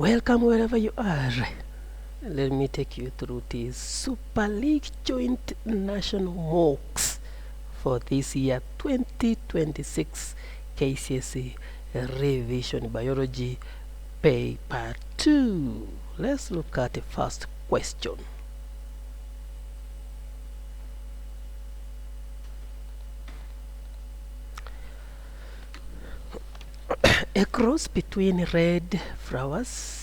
Welcome wherever you are. Let me take you through the Super League Joint National Mocks for this year 2026 KCSE Revision Biology Paper 2. Let's look at the first question. A cross between red flowers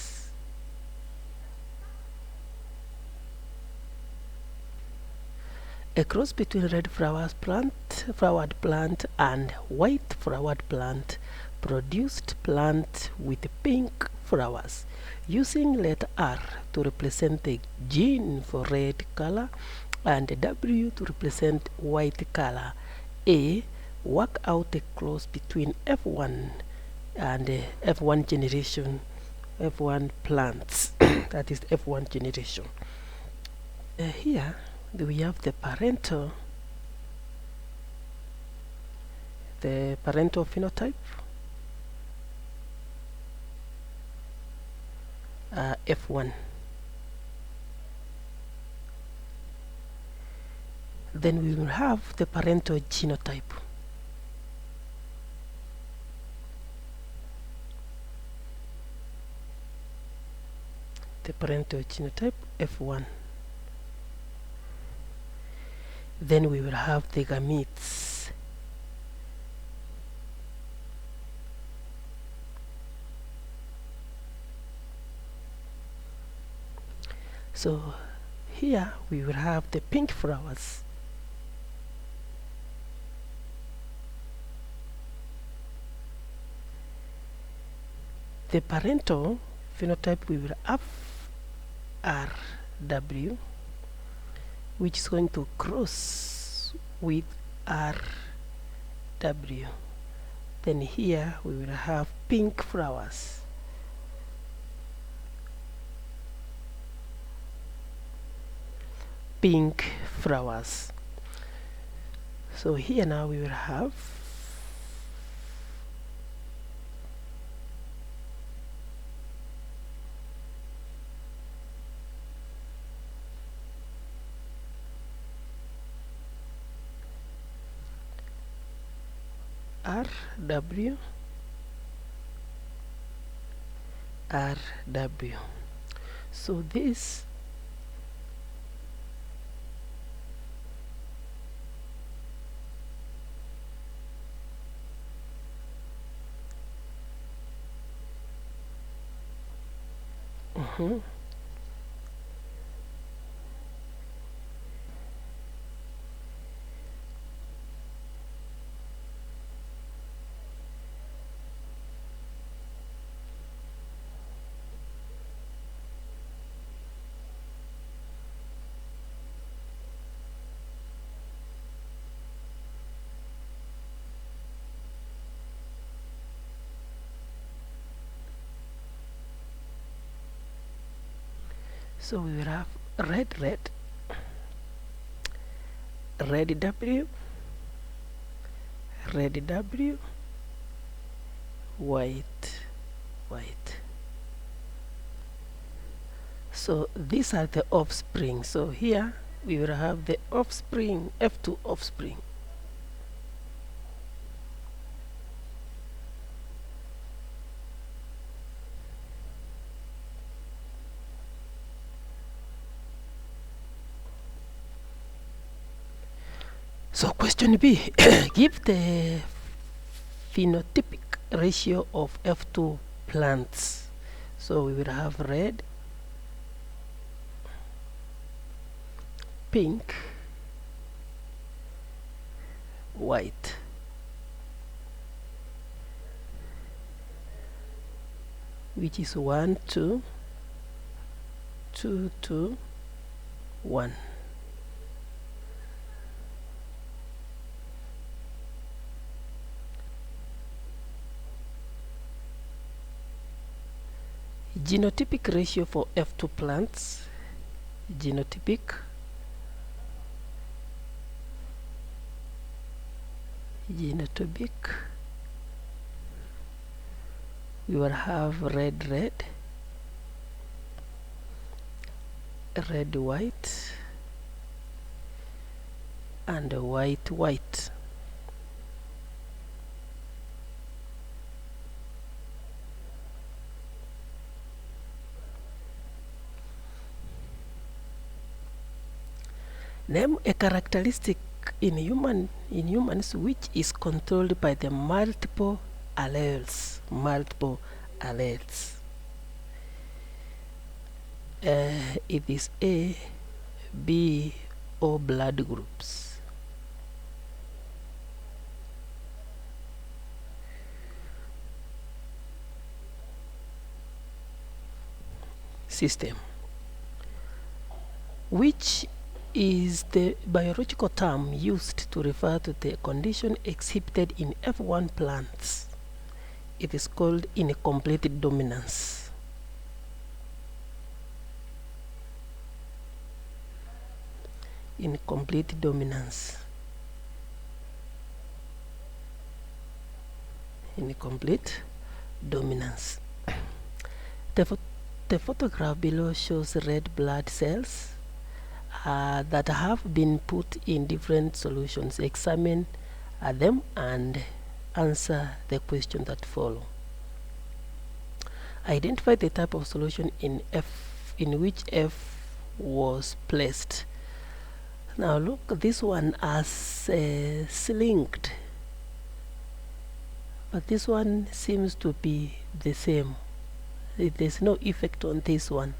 flowered plant and white flowered plant produced plant with pink flowers. Using letter R to represent the gene for red color and W to represent white color. A. Work out a cross between F1 and F1 generation, F1 plants. That is F1 generation. Here we have the parental phenotype, F1. Then we will have the parental genotype. The parental genotype, F1. Then we will have the gametes. So here we will have the pink flowers. The parental phenotype we will have RW, which is going to cross with RW. Then here we will have pink flowers. Pink flowers. So here now we will have RW. So this so we will have red W, white. So these are the offspring. So here we will have the offspring, F2 offspring. So question B, give the phenotypic ratio of F2 plants. So we will have red, pink, white. Which is 1, 2, 2, 2, 1. Genotypic ratio for F2 plants, genotypic we will have red, red white and white white. Name a characteristic in humans which is controlled by the multiple alleles. It is A, B, or blood groups. System. Which is the biological term used to refer to the condition exhibited in F1 plants. It is called incomplete dominance. Incomplete dominance. Incomplete dominance. The photograph below shows red blood cells that have been put in different solutions. Examine them and answer the questions that follow. Identify the type of solution in which F was placed. Now look, this one as slinked, but this one seems to be the same. There's no effect on this one.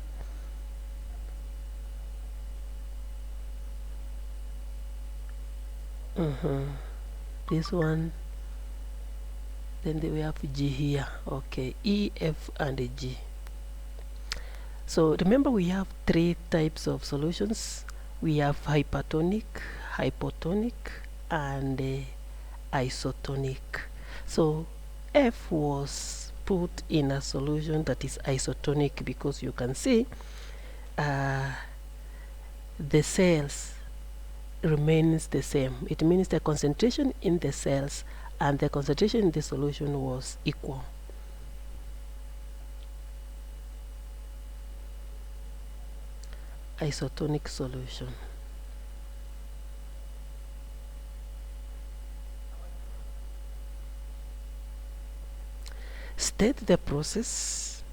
This one, then we have G here. Okay, E, F, and G. So remember, we have three types of solutions. We have hypertonic, hypotonic, and isotonic. So F was put in a solution that is isotonic because you can see the cells remains the same. It means the concentration in the cells and the concentration in the solution was equal. Isotonic solution. State the process.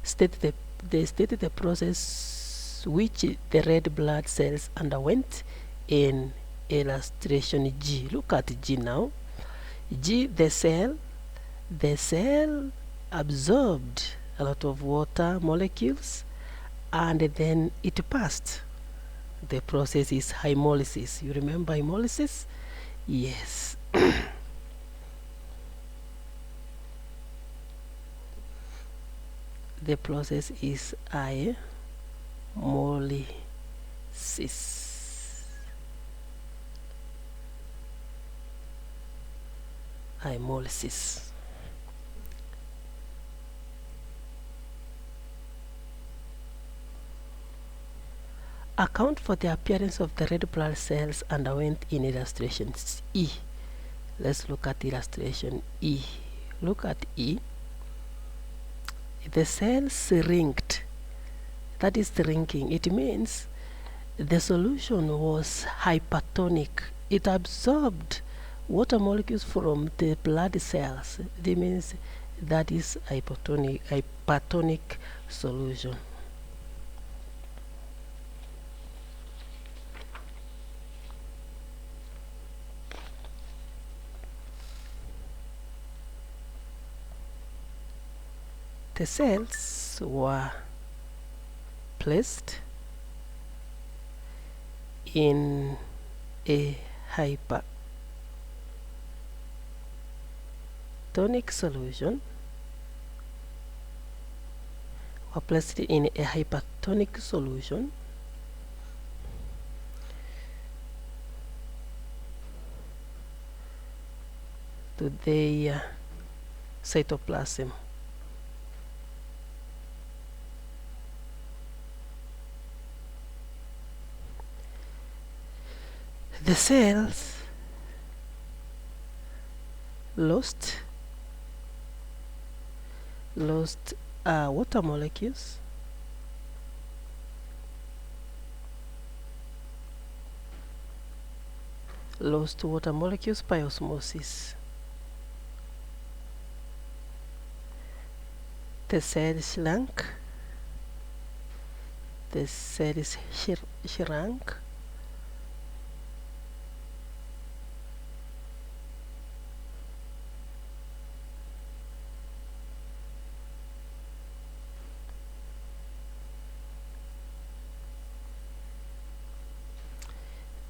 State the process which the red blood cells underwent in illustration G. Look at G now. G, the cell absorbed a lot of water molecules and then it passed. The process is hemolysis. You remember hemolysis? Yes. The process is hemolysis. Hemolysis. Account for the appearance of the red blood cells underwent in illustrations E. Let's look at illustration E. Look at E. The cells ringed. That is the ringing. It means the solution was hypertonic. It absorbed water molecules from the blood cells. It means that is hypertonic solution. The cells were placed in a hypertonic solution. Were placed in a hypertonic solution. To the cytoplasm. The cells lost water molecules lost water molecules by osmosis. The cell shrunk. The cells shrunk.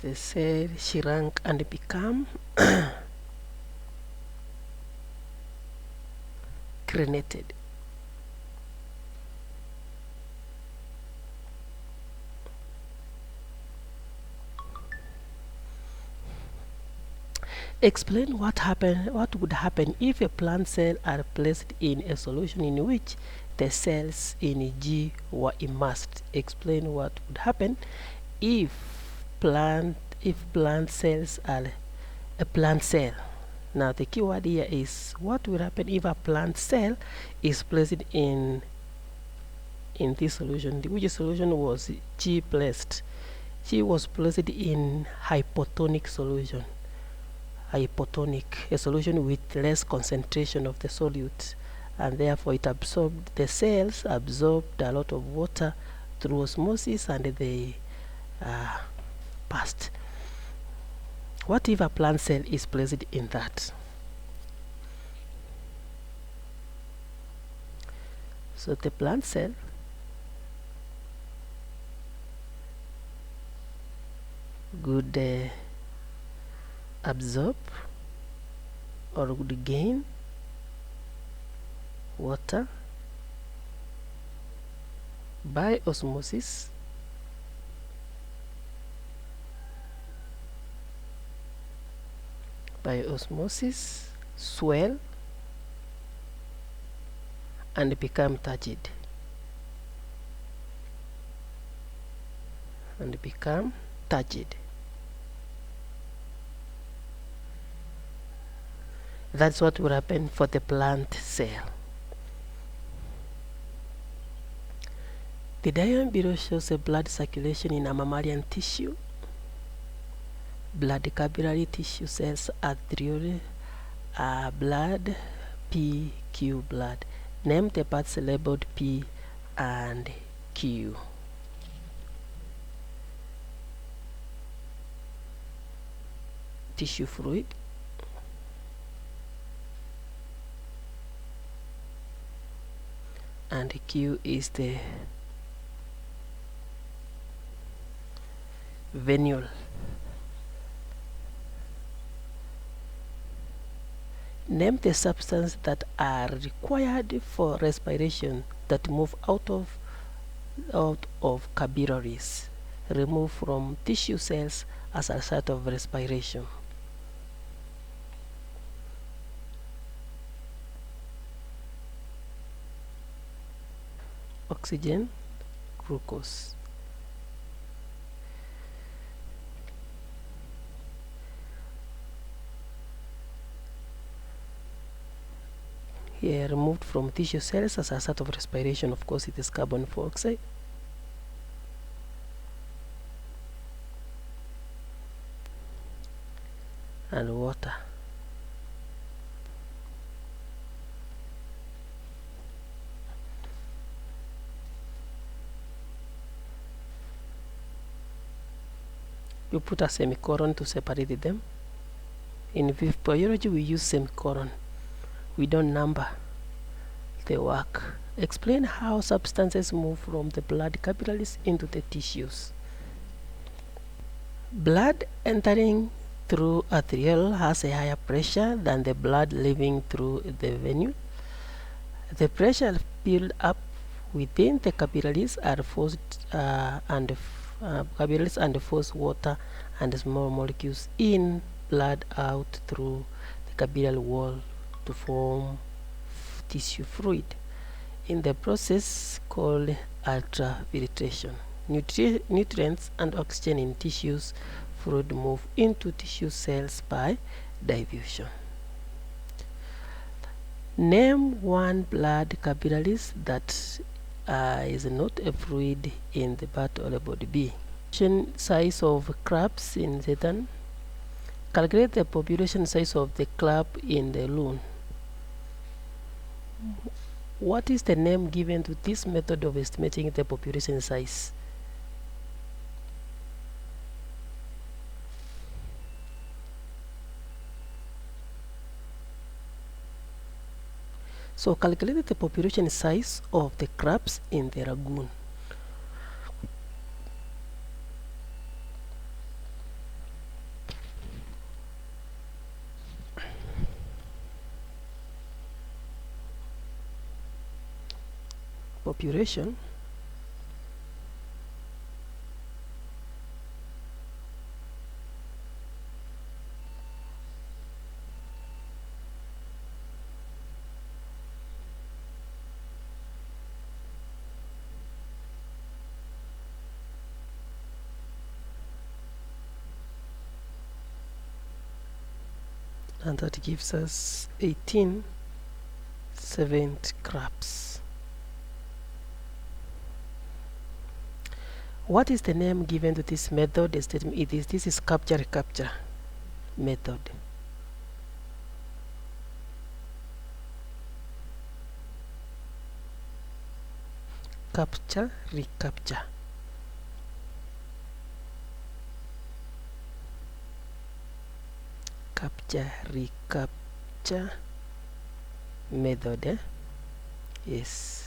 The cell shrunk and become created. Explain what would happen if a plant cell are placed in a solution in which the cells in G were immersed. Explain what would happen if plant cells are a plant cell. Now the keyword here is what will happen if a plant cell is placed in this solution. Which solution was G placed? G was placed in hypotonic solution. Hypotonic, a solution with less concentration of the solute, and therefore the cells absorbed a lot of water through osmosis and they passed. What if a plant cell is placed in that? So the plant cell would absorb or would gain water by osmosis swell and become turgid That's what will happen for the plant cell. The diagram below shows a blood circulation in a mammalian tissue. Blood capillary tissue cells, arteriole, blood, P, Q blood. Name the parts labeled P and Q. Tissue fluid, and Q is the venule. Name the substances that are required for respiration that move out of capillaries, removed from tissue cells as a result of respiration. Oxygen, glucose. Here, removed from tissue cells as a result of respiration, of course, it is carbon dioxide. And water. You put a semicolon to separate them. In physiology, we use semicolon. We don't number the work. Explain how substances move from the blood capillaries into the tissues. Blood entering through arteriole has a higher pressure than the blood leaving through the venule. The pressure built up within the capillaries are forced capillaries and force water and small molecules in blood out through the capillary wall to form tissue fluid. In the process called ultrafiltration, nutrients and oxygen in tissues fluid move into tissue cells by diffusion. Name one blood capillaries that is not a fluid in the battle about B. Size of crabs in Zetan, Calculate the population size of the crab in the loon. What is the name given to this method of estimating the population size? So calculate the population size of the crabs in the lagoon. Population and that gives us 18 servant crabs. What is the name given to this method? This is capture recapture method. Capture recapture. Capture recapture method. Yes.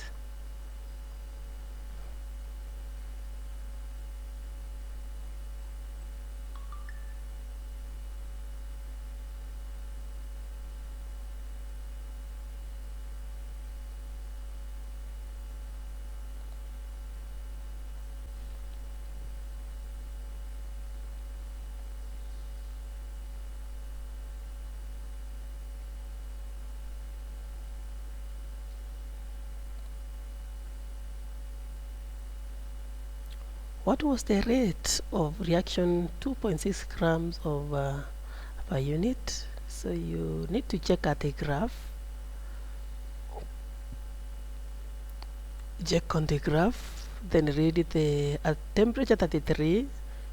What was the rate of reaction? 2.6 grams of per unit. So you need to check at the graph. Check on the graph, then read the at temperature 33,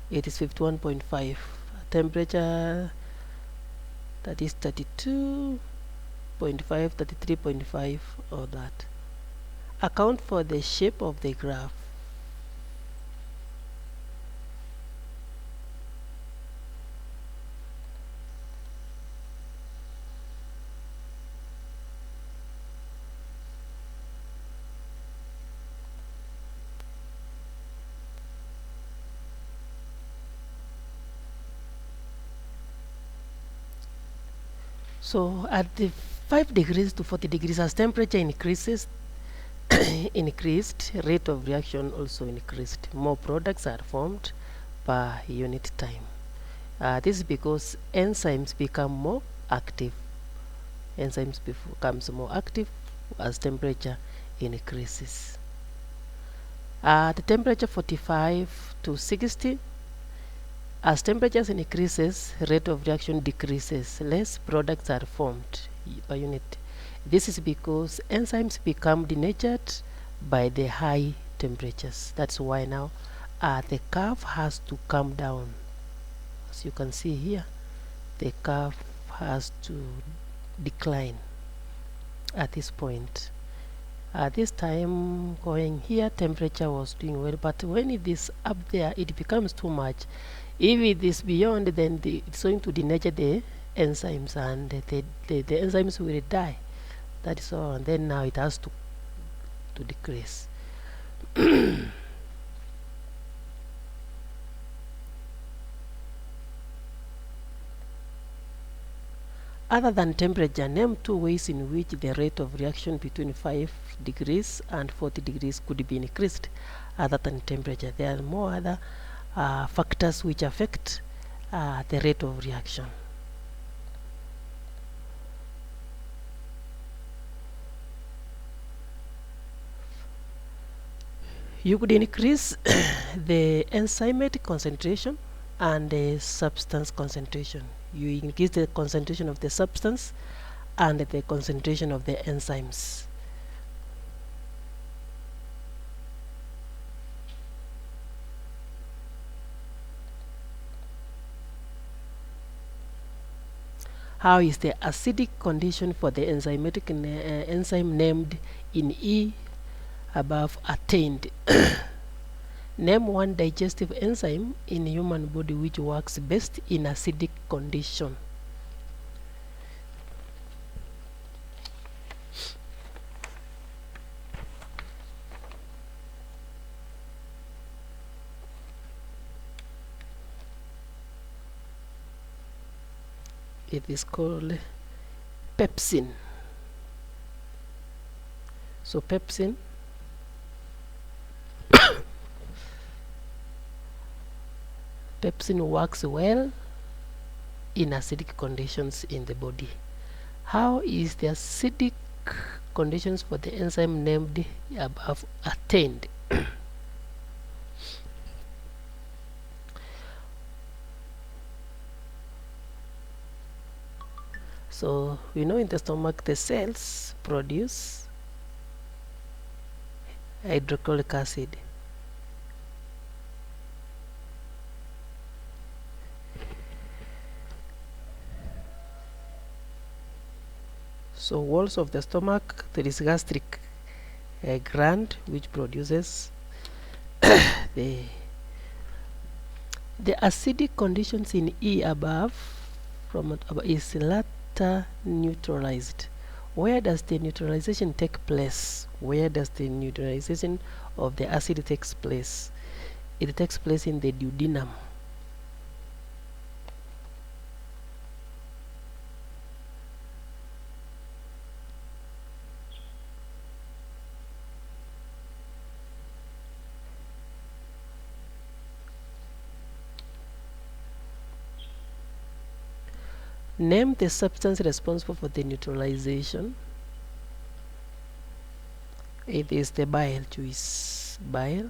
it is 51.5. Temperature that is 32.5, 33.5, or that. Account for the shape of the graph. So at the 5 degrees to 40 degrees, as temperature increases, increased, rate of reaction also increased. More products are formed per unit time. This is because enzymes become more active. Enzymes becomes more active as temperature increases. At the temperature 45 to 60, as temperatures increases, rate of reaction decreases. Less products are formed per unit. This is because enzymes become denatured by the high temperatures. That's why now the curve has to come down. As you can see here, the curve has to decline at this point. At this time going here, temperature was doing well, but when it is up there, it becomes too much. If it is beyond, then it's going to denature the enzymes, and the enzymes will die. That is all. And then now it has to decrease. Other than temperature, name 2 ways in which the rate of reaction between 5 degrees and 40 degrees could be increased. Other than temperature, there are more other factors which affect the rate of reaction. You could increase the enzymatic concentration and the substance concentration. You increase the concentration of the substance and the concentration of the enzymes. How is the acidic condition for the enzymatic enzyme named in E above attained? Name one digestive enzyme in human body which works best in acidic condition. It is called pepsin. So pepsin works well in acidic conditions in the body. How is the acidic conditions for the enzyme named above attained? So we know in the stomach the cells produce hydrochloric acid. So walls of the stomach, there is gastric gland which produces the acidic conditions in E above is later neutralized. Where does the neutralization take place? Where does the neutralization of the acid takes place? It takes place in the duodenum. Name the substance responsible for the neutralization. It is the bile juice. Bile.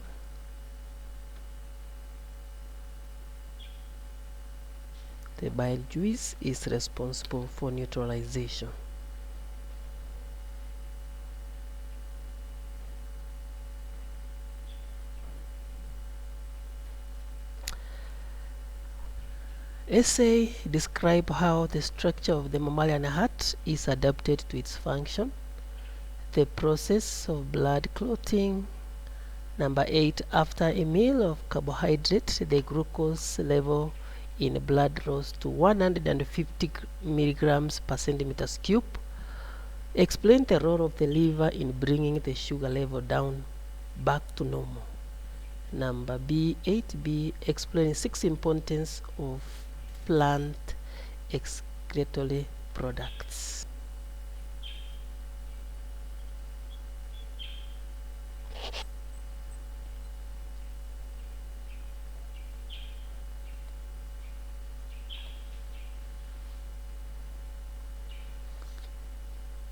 The bile juice is responsible for neutralization. Essay describe how the structure of the mammalian heart is adapted to its function, the process of blood clotting. Number 8, after a meal of carbohydrate, the glucose level in blood rose to 150 milligrams per centimeters cube. Explain the role of the liver in bringing the sugar level down back to normal. Number B, 8B, explain 6 importance of plant excretory products.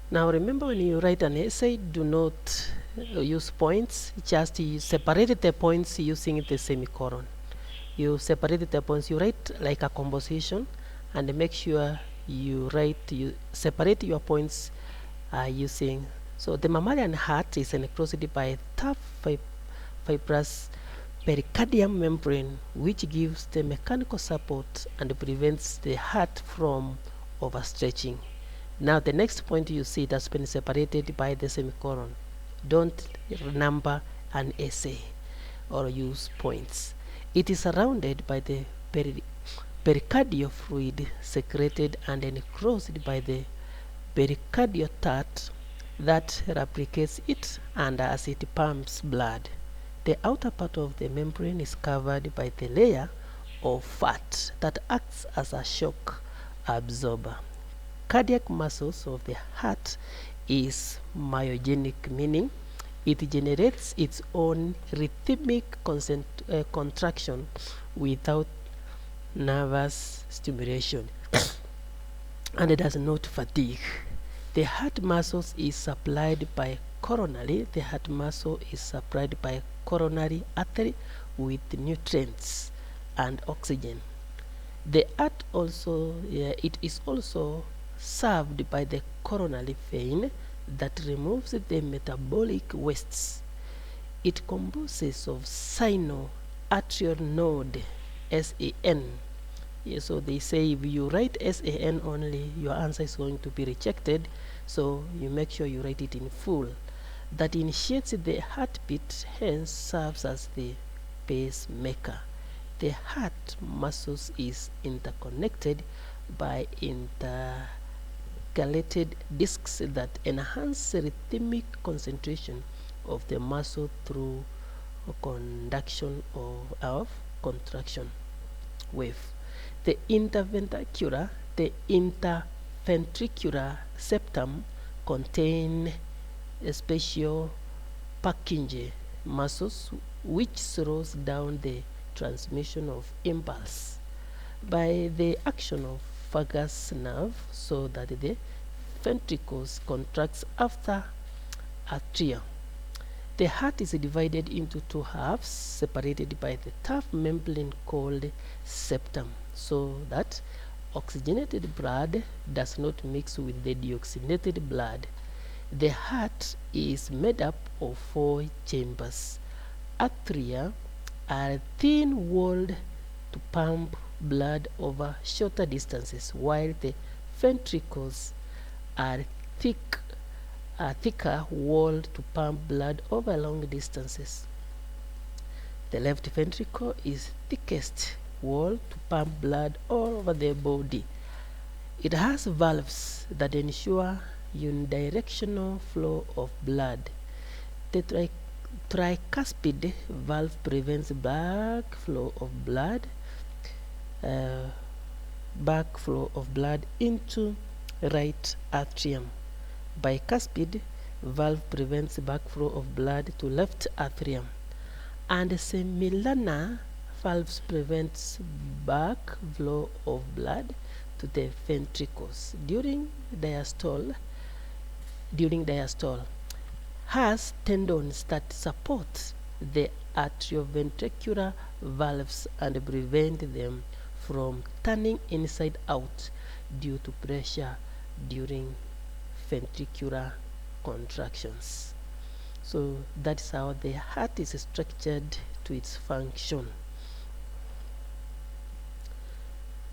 Now remember, when you write an essay, do not use points, just you separate the points using the semicolon. You separate the points, you write like a composition, and make sure you separate your points using. So the mammalian heart is enclosed by a tough fibrous pericardium membrane, which gives the mechanical support and prevents the heart from overstretching. Now the next point you see it has been separated by the semicolon. Don't number an essay or use points. It is surrounded by the pericardial fluid secreted and enclosed by the pericardial duct that replicates it, and as it pumps blood, the outer part of the membrane is covered by the layer of fat that acts as a shock absorber. Cardiac muscles of the heart is myogenic, meaning it generates its own rhythmic contraction without nervous stimulation and it does not fatigue. The heart muscles is supplied by coronary. The heart muscle is supplied by coronary artery with nutrients and oxygen. The heart also, it is also served by the coronary vein that removes the metabolic wastes. It composes of sino-arterial node, SAN, Yeah, so they say if you write SAN only, your answer is going to be rejected. So you make sure you write it in full. That initiates the heartbeat, hence serves as the pacemaker. The heart muscles is interconnected by intercalated discs that enhance rhythmic concentration of the muscle through conduction of contraction wave. The interventricular septum contain special Purkinje muscles which slows down the transmission of impulse by the action of vagus nerve, so that the ventricles contracts after atria. The heart is divided into two halves separated by the tough membrane called septum, so that oxygenated blood does not mix with the deoxygenated blood. The heart is made up of four chambers. Atria are thin-walled to pump blood over shorter distances, while the ventricles are thicker walled to pump blood over long distances. The left ventricle is thickest walled to pump blood all over the body. It has valves that ensure unidirectional flow of blood. The tricuspid valve prevents backflow of blood into right atrium. Bicuspid valve prevents backflow of blood to left atrium, and semilunar valves prevents backflow of blood to the ventricles during diastole. Has tendons that support the atrioventricular valves and prevent them from turning inside out due to pressure during ventricular contractions. So that's how the heart is structured to its function.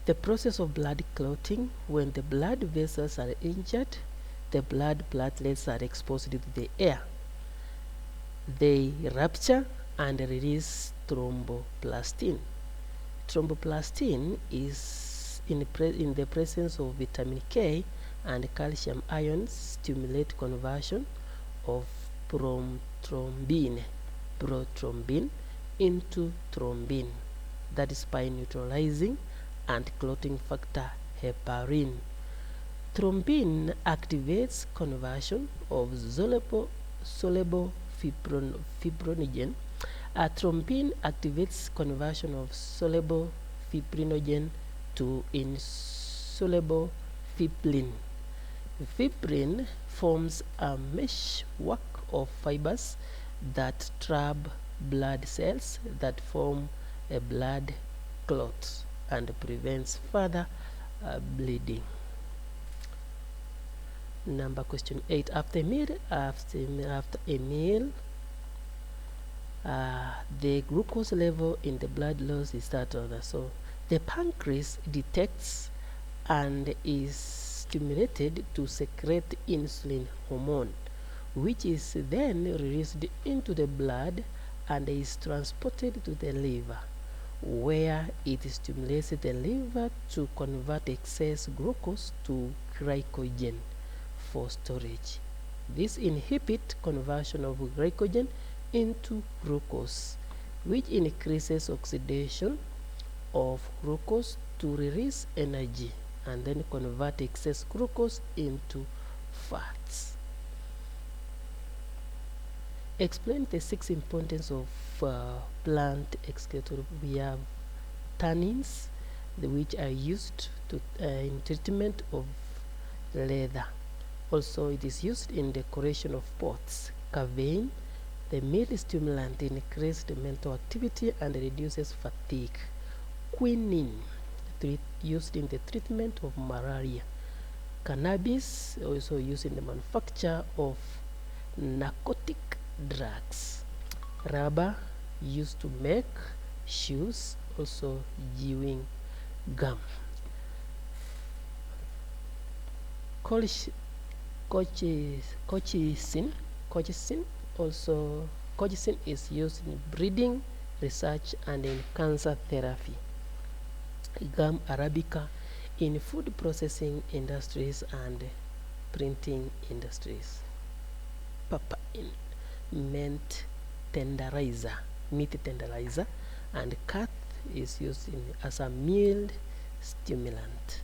The process of blood clotting: when the blood vessels are injured, the blood platelets are exposed to the air. They rupture and release thromboplastin. Thromboplastin is in the presence of vitamin K and calcium ions stimulate conversion of prothrombin into thrombin, that is by neutralizing and clotting factor heparin. Thrombin activates conversion of soluble fibrinogen. Thrombin activates conversion of soluble fibrinogen to insoluble fibrin. Fibrin forms a meshwork of fibers that trap blood cells that form a blood clot and prevents further bleeding. Number question 8. After a meal, the glucose level in the blood loss is that order. So the pancreas detects and is stimulated to secrete insulin hormone, which is then released into the blood and is transported to the liver, where it stimulates the liver to convert excess glucose to glycogen for storage. This inhibits conversion of glycogen into glucose, which increases oxidation of glucose to release energy and then convert excess glucose into fats. Explain the 6 importance of plant excretory. We have tannins, which are used in treatment of leather. Also, it is used in decoration of pots. Caffeine, the meal stimulant, increases the mental activity and reduces fatigue. Quinine, used in the treatment of malaria. Cannabis, also used in the manufacture of narcotic drugs. Rubber, used to make shoes, also during Gum. Colchicine is used in breeding research and in cancer therapy. Gum arabica in food processing industries and printing industries. Papain, meat tenderizer, and cat is used as a mild stimulant.